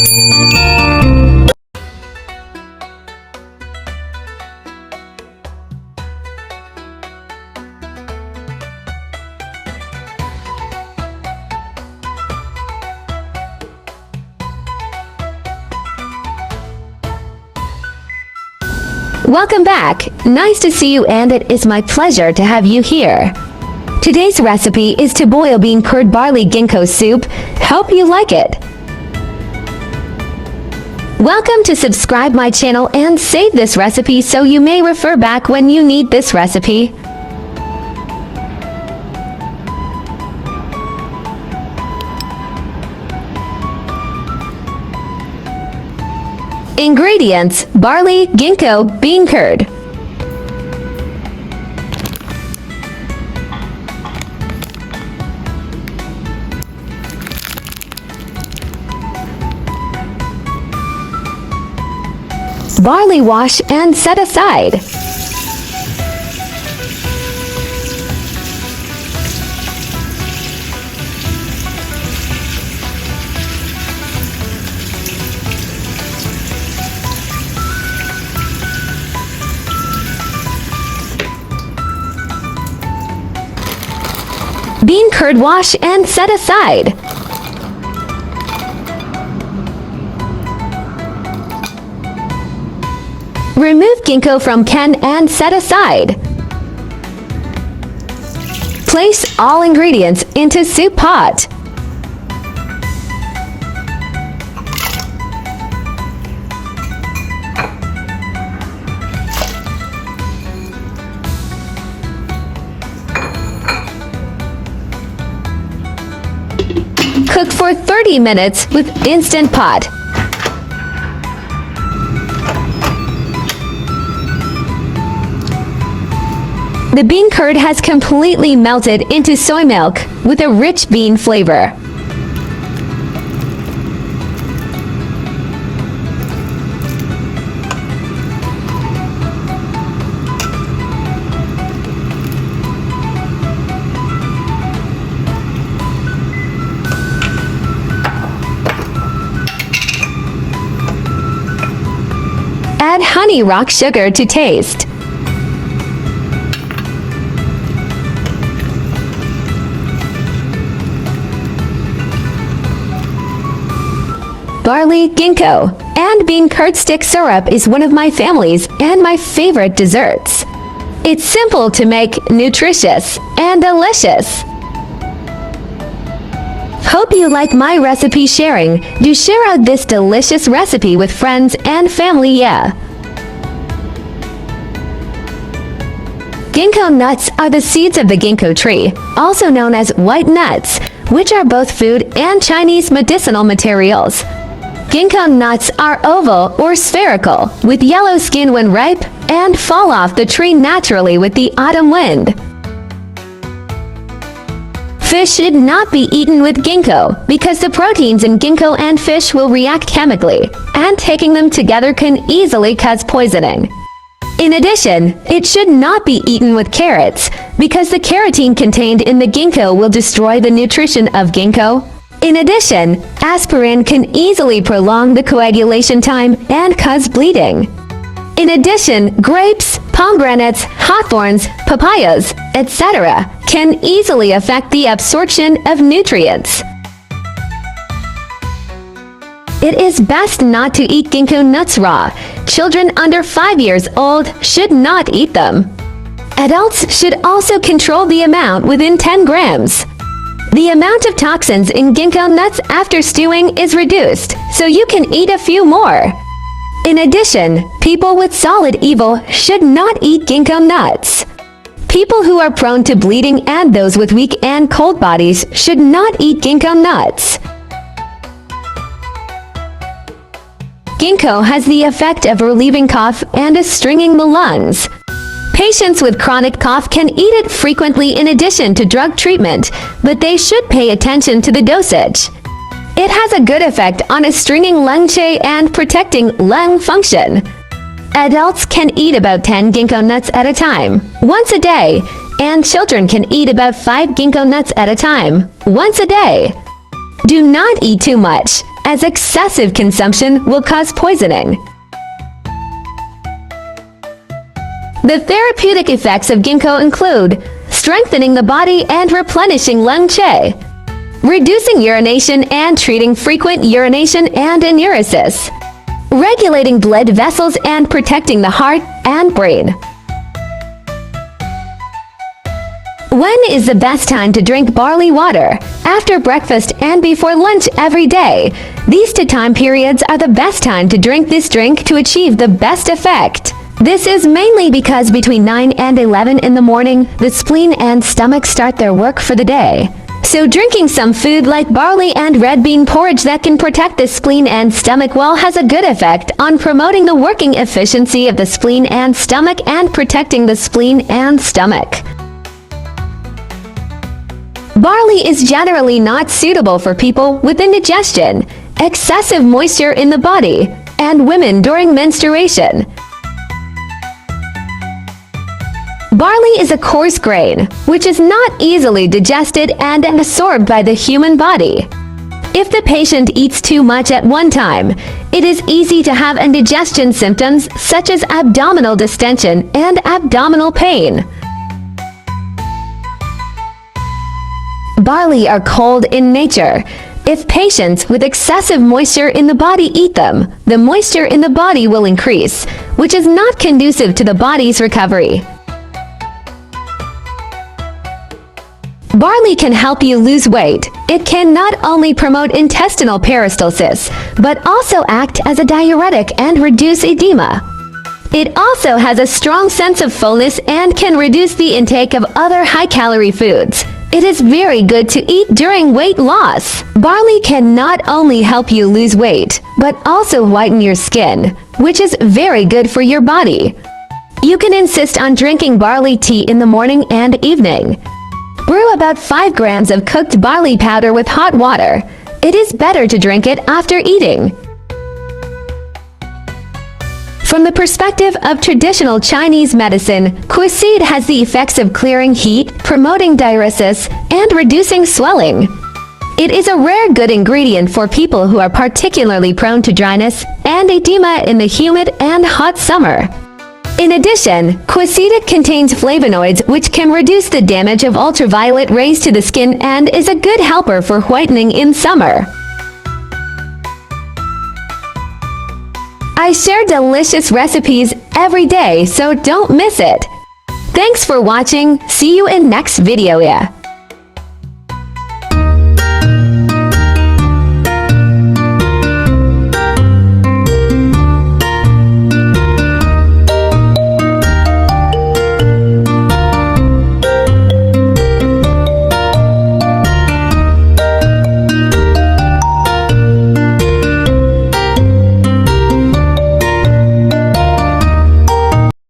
Welcome back! Nice to see you, and it is my pleasure to have you here. Today's recipe is to boil beancurd barley ginkgo soup. Hope you like it. Welcome to subscribe my channel and save this recipe so you may refer back when you need this recipe. Ingredients: barley, ginkgo, bean curd. Barley wash and set aside. Bean curd wash and set aside. Remove ginkgo from can and set aside. Place all ingredients into soup pot. Cook for 30 minutes with Instant Pot. The bean curd has completely melted into soy milk with a rich bean flavor. Add honey rock sugar to taste. Barley, ginkgo, and bean curd stick syrup is one of my family's and my favorite desserts. It's simple to make, nutritious, and delicious. Hope you like my recipe sharing. Do share out this delicious recipe with friends and family, yeah. Ginkgo nuts are the seeds of the ginkgo tree, also known as white nuts, which are both food and Chinese medicinal materials. Ginkgo nuts are oval or spherical, with yellow skin when ripe, and fall off the tree naturally with the autumn wind. Fish should not be eaten with ginkgo because the proteins in ginkgo and fish will react chemically, and taking them together can easily cause poisoning. In addition, it should not be eaten with carrots because the carotene contained in the ginkgo will destroy the nutrition of ginkgo. In addition, aspirin can easily prolong the coagulation time and cause bleeding. In addition, grapes, pomegranates, hawthorns, papayas, etc. can easily affect the absorption of nutrients. It is best not to eat ginkgo nuts raw. Children under 5 years old should not eat them. Adults should also control the amount within 10 grams. The amount of toxins in ginkgo nuts after stewing is reduced, so you can eat a few more. In addition, people with solid evil should not eat ginkgo nuts. People who are prone to bleeding and those with weak and cold bodies should not eat ginkgo nuts. Ginkgo has the effect of relieving cough and astringing the lungs. Patients with chronic cough can eat it frequently in addition to drug treatment, but they should pay attention to the dosage. It has a good effect on astringing lung qi and protecting lung function. Adults can eat about 10 ginkgo nuts at a time, once a day, and children can eat about 5 ginkgo nuts at a time, once a day. Do not eat too much, as excessive consumption will cause poisoning. The therapeutic effects of ginkgo include strengthening the body and replenishing lung qi, reducing urination and treating frequent urination and enuresis, regulating blood vessels and protecting the heart and brain. When is the best time to drink barley water? After breakfast and before lunch every day. These two time periods are the best time to drink this drink to achieve the best effect. This is mainly because between 9 and 11 in the morning, the spleen and stomach start their work for the day. So drinking some food like barley and red bean porridge that can protect the spleen and stomach well has a good effect on promoting the working efficiency of the spleen and stomach and protecting the spleen and stomach. Barley is generally not suitable for people with indigestion, excessive moisture in the body, and women during menstruation. Barley is a coarse grain, which is not easily digested and absorbed by the human body. If the patient eats too much at one time, it is easy to have indigestion symptoms such as abdominal distension and abdominal pain. Barley are cold in nature. If patients with excessive moisture in the body eat them, the moisture in the body will increase, which is not conducive to the body's recovery. Barley can help you lose weight. It can not only promote intestinal peristalsis, but also act as a diuretic and reduce edema. It also has a strong sense of fullness and can reduce the intake of other high-calorie foods. It is very good to eat during weight loss. Barley can not only help you lose weight, but also whiten your skin, which is very good for your body. You can insist on drinking barley tea in the morning and evening. Brew about 5 grams of cooked barley powder with hot water. It is better to drink it after eating. From the perspective of traditional Chinese medicine, quercetin has the effects of clearing heat, promoting diuresis, and reducing swelling. It is a rare good ingredient for people who are particularly prone to dryness and edema in the humid and hot summer. In addition, quercetin contains flavonoids which can reduce the damage of ultraviolet rays to the skin and is a good helper for whitening in summer. I share delicious recipes every day, so don't miss it. Thanks for watching. See you in next video.